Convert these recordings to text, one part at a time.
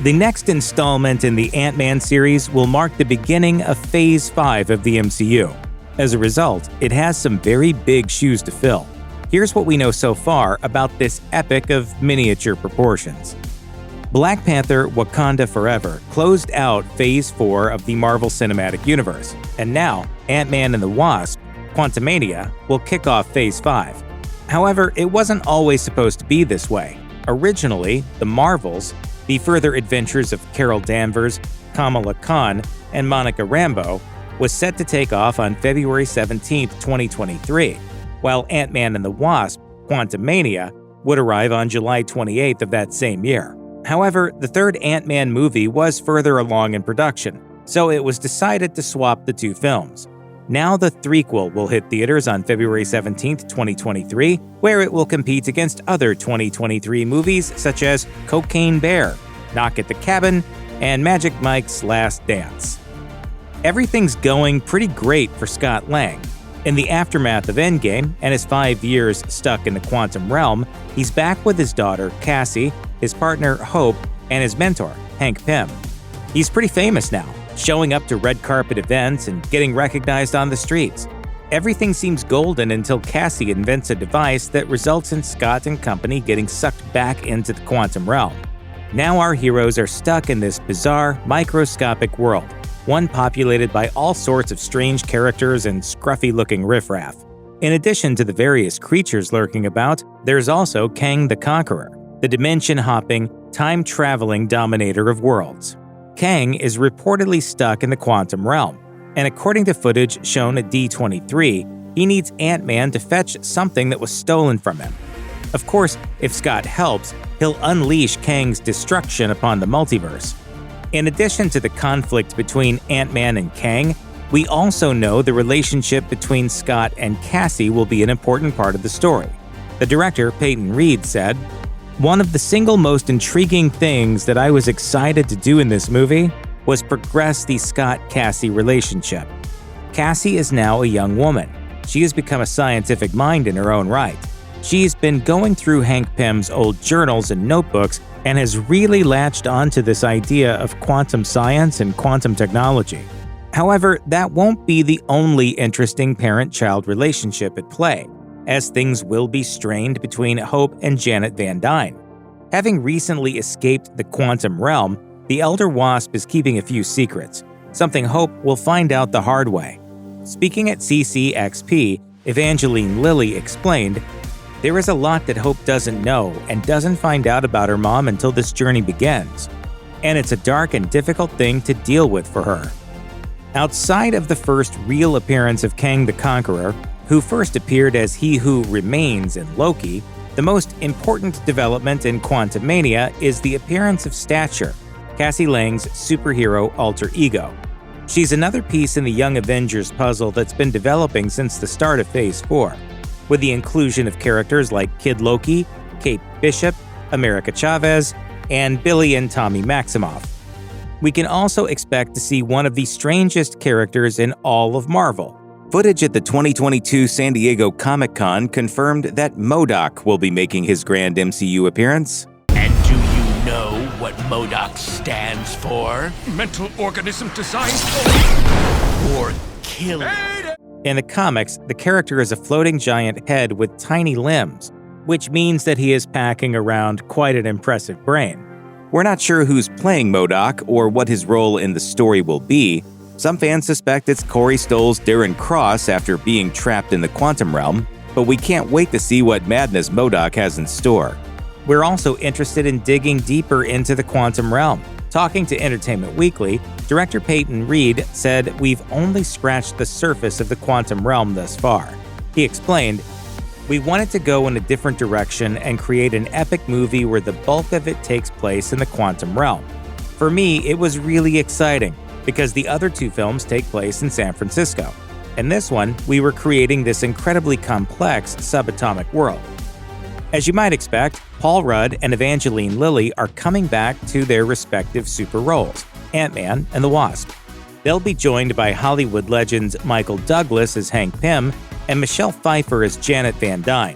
The next installment in the Ant-Man series will mark the beginning of Phase 5 of the MCU. As a result, it has some very big shoes to fill. Here's what we know so far about this epic of miniature proportions. Black Panther: Wakanda Forever closed out Phase 4 of the Marvel Cinematic Universe, and now Ant-Man and the Wasp: Quantumania will kick off Phase 5. However, it wasn't always supposed to be this way. Originally, The Marvels, The Further Adventures of Carol Danvers, Kamala Khan, and Monica Rambeau, was set to take off on February 17, 2023, while Ant-Man and the Wasp: Quantumania would arrive on July 28 of that same year. However, the third Ant-Man movie was further along in production, so it was decided to swap the two films. Now the threequel will hit theaters on February 17, 2023, where it will compete against other 2023 movies such as Cocaine Bear, Knock at the Cabin, and Magic Mike's Last Dance. Everything's going pretty great for Scott Lang. In the aftermath of Endgame and his 5 years stuck in the quantum realm, he's back with his daughter, Cassie, his partner, Hope, and his mentor, Hank Pym. He's pretty famous now, showing up to red carpet events and getting recognized on the streets. Everything seems golden until Cassie invents a device that results in Scott and company getting sucked back into the quantum realm. Now our heroes are stuck in this bizarre, microscopic world, one populated by all sorts of strange characters and scruffy-looking riffraff. In addition to the various creatures lurking about, there's also Kang the Conqueror, the dimension-hopping, time-traveling dominator of worlds. Kang is reportedly stuck in the quantum realm, and according to footage shown at D23, he needs Ant-Man to fetch something that was stolen from him. Of course, if Scott helps, he'll unleash Kang's destruction upon the multiverse. In addition to the conflict between Ant-Man and Kang, we also know the relationship between Scott and Cassie will be an important part of the story. The director, Peyton Reed, said, "One of the single most intriguing things that I was excited to do in this movie was progress the Scott-Cassie relationship. Cassie is now a young woman. She has become a scientific mind in her own right. She's been going through Hank Pym's old journals and notebooks and has really latched onto this idea of quantum science and quantum technology. However, that won't be the only interesting parent-child relationship at play, as things will be strained between Hope and Janet Van Dyne. Having recently escaped the quantum realm, the Elder Wasp is keeping a few secrets, something Hope will find out the hard way." Speaking at CCXP, Evangeline Lilly explained, "There is a lot that Hope doesn't know and doesn't find out about her mom until this journey begins, and it's a dark and difficult thing to deal with for her." Outside of the first real appearance of Kang the Conqueror, who first appeared as He Who Remains in Loki, the most important development in Quantumania is the appearance of Stature, Cassie Lang's superhero alter ego. She's another piece in the Young Avengers puzzle that's been developing since the start of Phase 4, with the inclusion of characters like Kid Loki, Kate Bishop, America Chavez, and Billy and Tommy Maximoff. We can also expect to see one of the strangest characters in all of Marvel. Footage at the 2022 San Diego Comic-Con confirmed that MODOK will be making his grand MCU appearance. And do you know what MODOK stands for? Mental organism designed Or killing. In the comics, the character is a floating giant head with tiny limbs, which means that he is packing around quite an impressive brain. We're not sure who's playing MODOK or what his role in the story will be. Some fans suspect it's Corey Stoll's Darren Cross after being trapped in the quantum realm, but we can't wait to see what madness MODOK has in store. We're also interested in digging deeper into the quantum realm. Talking to Entertainment Weekly, director Peyton Reed said, "We've only scratched the surface of the quantum realm thus far." He explained, "We wanted to go in a different direction and create an epic movie where the bulk of it takes place in the quantum realm. For me, it was really exciting, because the other two films take place in San Francisco. In this one, we were creating this incredibly complex subatomic world." As you might expect, Paul Rudd and Evangeline Lilly are coming back to their respective super roles, Ant-Man and the Wasp. They'll be joined by Hollywood legends Michael Douglas as Hank Pym and Michelle Pfeiffer as Janet Van Dyne.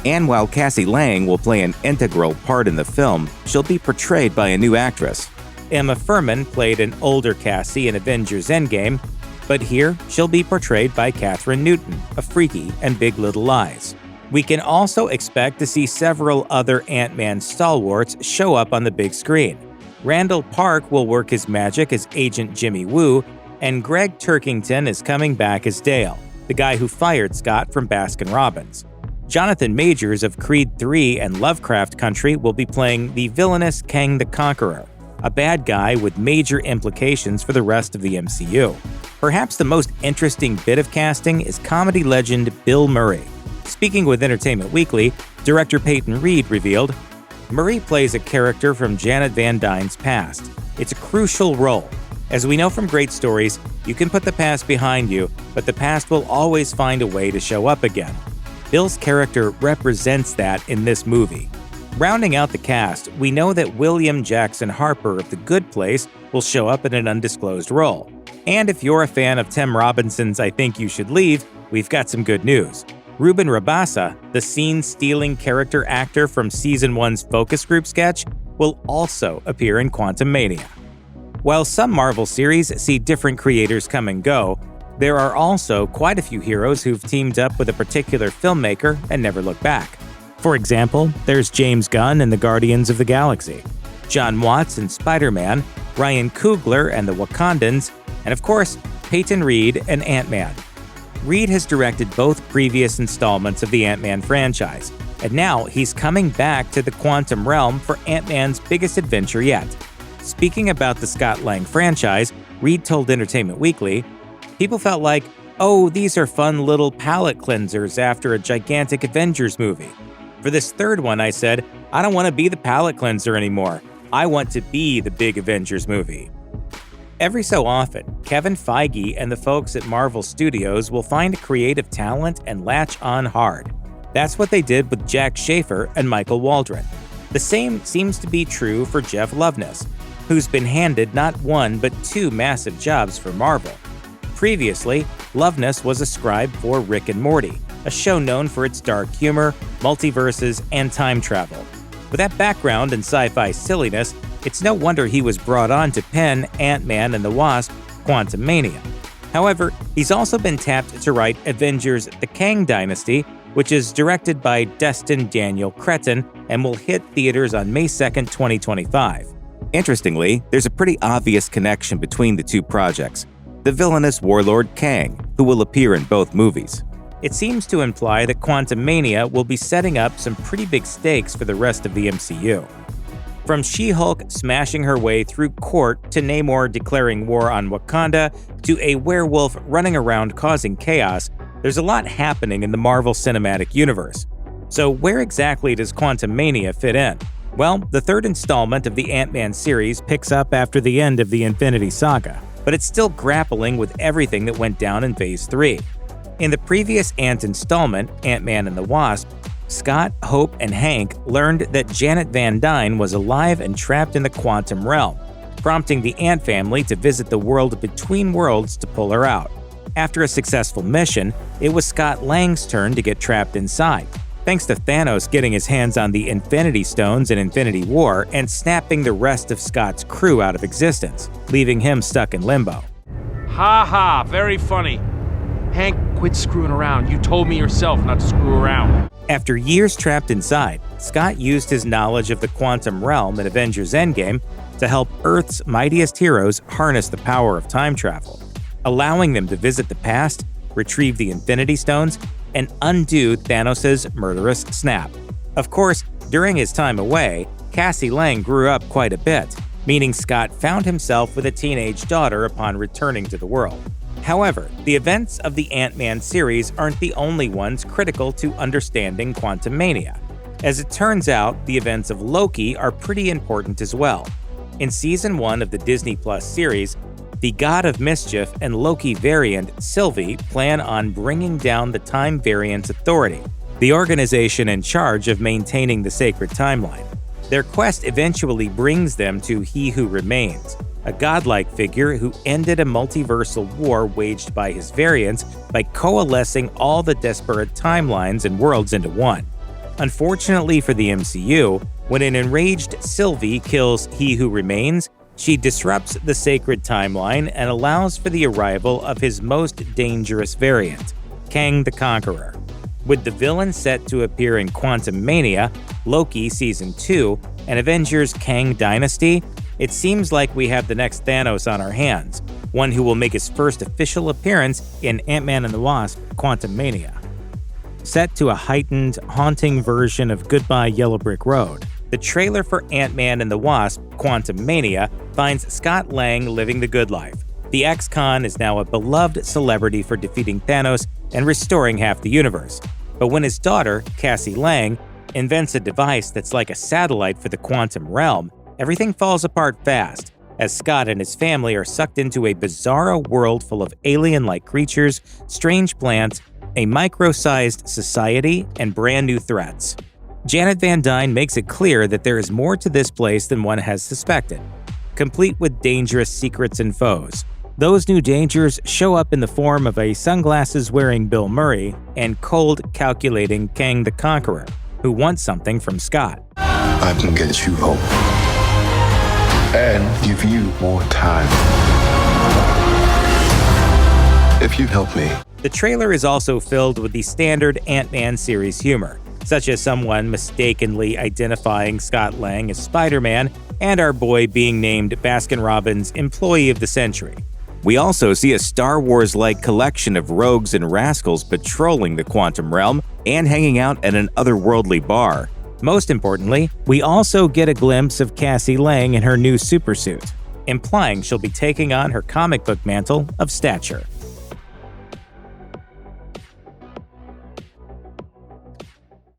And while Cassie Lang will play an integral part in the film, she'll be portrayed by a new actress. Emma Fuhrmann played an older Cassie in Avengers Endgame, but here she'll be portrayed by Kathryn Newton, a freaky and Big Little Lies. We can also expect to see several other Ant-Man stalwarts show up on the big screen. Randall Park will work his magic as Agent Jimmy Woo, and Greg Turkington is coming back as Dale, the guy who fired Scott from Baskin-Robbins. Jonathan Majors of Creed III and Lovecraft Country will be playing the villainous Kang the Conqueror, a bad guy with major implications for the rest of the MCU. Perhaps the most interesting bit of casting is comedy legend Bill Murray. Speaking with Entertainment Weekly, director Peyton Reed revealed, Murray plays a character from Janet Van Dyne's past. It's a crucial role. As we know from great stories, you can put the past behind you, but the past will always find a way to show up again. Bill's character represents that in this movie. Rounding out the cast, we know that William Jackson Harper of The Good Place will show up in an undisclosed role. And if you're a fan of Tim Robinson's I Think You Should Leave, we've got some good news. Ruben Rabasa, the scene-stealing character actor from Season 1's focus group sketch, will also appear in Quantumania. While some Marvel series see different creators come and go, there are also quite a few heroes who've teamed up with a particular filmmaker and never look back. For example, there's James Gunn in the Guardians of the Galaxy, John Watts in Spider-Man, Ryan Coogler and the Wakandans, and of course, Peyton Reed and Ant-Man. Reed has directed both previous installments of the Ant-Man franchise, and now he's coming back to the quantum realm for Ant-Man's biggest adventure yet. Speaking about the Scott Lang franchise, Reed told Entertainment Weekly, "People felt like, oh, these are fun little palate cleansers after a gigantic Avengers movie. For this third one, I said, I don't want to be the palate cleanser anymore. I want to be the big Avengers movie." Every so often, Kevin Feige and the folks at Marvel Studios will find creative talent and latch on hard. That's what they did with Jack Schaefer and Michael Waldron. The same seems to be true for Jeff Loveness, who's been handed not one but two massive jobs for Marvel. Previously, Loveness was a scribe for Rick and Morty, a show known for its dark humor, multiverses, and time travel. With that background in sci-fi silliness, it's no wonder he was brought on to pen Ant-Man and the Wasp: Quantumania. However, he's also been tapped to write Avengers: The Kang Dynasty, which is directed by Destin Daniel Cretton and will hit theaters on May 2nd, 2025. Interestingly, there's a pretty obvious connection between the two projects. The villainous warlord Kang, who will appear in both movies. It seems to imply that Quantumania will be setting up some pretty big stakes for the rest of the MCU. From She-Hulk smashing her way through court to Namor declaring war on Wakanda to a werewolf running around causing chaos, there's a lot happening in the Marvel Cinematic Universe. So where exactly does Quantumania fit in? Well, the third installment of the Ant-Man series picks up after the end of the Infinity Saga, but it's still grappling with everything that went down in Phase 3. In the previous Ant installment, Ant-Man and the Wasp, Scott, Hope, and Hank learned that Janet Van Dyne was alive and trapped in the quantum realm, prompting the Ant family to visit the world between worlds to pull her out. After a successful mission, it was Scott Lang's turn to get trapped inside, thanks to Thanos getting his hands on the Infinity Stones in Infinity War and snapping the rest of Scott's crew out of existence, leaving him stuck in limbo. Ha ha, very funny. Hank, quit screwing around. You told me yourself not to screw around. After years trapped inside, Scott used his knowledge of the quantum realm in Avengers Endgame to help Earth's mightiest heroes harness the power of time travel, allowing them to visit the past, retrieve the Infinity Stones, and undo Thanos' murderous snap. Of course, during his time away, Cassie Lang grew up quite a bit, meaning Scott found himself with a teenage daughter upon returning to the world. However, the events of the Ant-Man series aren't the only ones critical to understanding Quantumania. As it turns out, the events of Loki are pretty important as well. In Season 1 of the Disney Plus series, the God of Mischief and Loki variant, Sylvie, plan on bringing down the Time Variance Authority, the organization in charge of maintaining the sacred timeline. Their quest eventually brings them to He Who Remains, a godlike figure who ended a multiversal war waged by his variants by coalescing all the disparate timelines and worlds into one. Unfortunately for the MCU, when an enraged Sylvie kills He Who Remains, She disrupts the sacred timeline and allows for the arrival of his most dangerous variant, Kang the Conqueror. With the villain set to appear in Quantumania, Loki Season 2, and Avengers Kang Dynasty, it seems like we have the next Thanos on our hands, one who will make his first official appearance in Ant-Man and the Wasp: Quantumania. Set to a heightened, haunting version of Goodbye Yellow Brick Road, the trailer for Ant-Man and the Wasp: Quantumania finds Scott Lang living the good life. The ex-con is now a beloved celebrity for defeating Thanos and restoring half the universe. But when his daughter, Cassie Lang, invents a device that's like a satellite for the quantum realm, everything falls apart fast, as Scott and his family are sucked into a bizarro world full of alien-like creatures, strange plants, a micro-sized society, and brand new threats. Janet Van Dyne makes it clear that there is more to this place than one has suspected, complete with dangerous secrets and foes. Those new dangers show up in the form of a sunglasses-wearing Bill Murray and cold, calculating Kang the Conqueror, who wants something from Scott. I can get you hope and give you more time if you help me. The trailer is also filled with the standard Ant-Man series humor, such as someone mistakenly identifying Scott Lang as Spider-Man and our boy being named Baskin-Robbins Employee of the Century. We also see a Star Wars-like collection of rogues and rascals patrolling the quantum realm and hanging out at an otherworldly bar. Most importantly, we also get a glimpse of Cassie Lang in her new supersuit, implying she'll be taking on her comic book mantle of stature.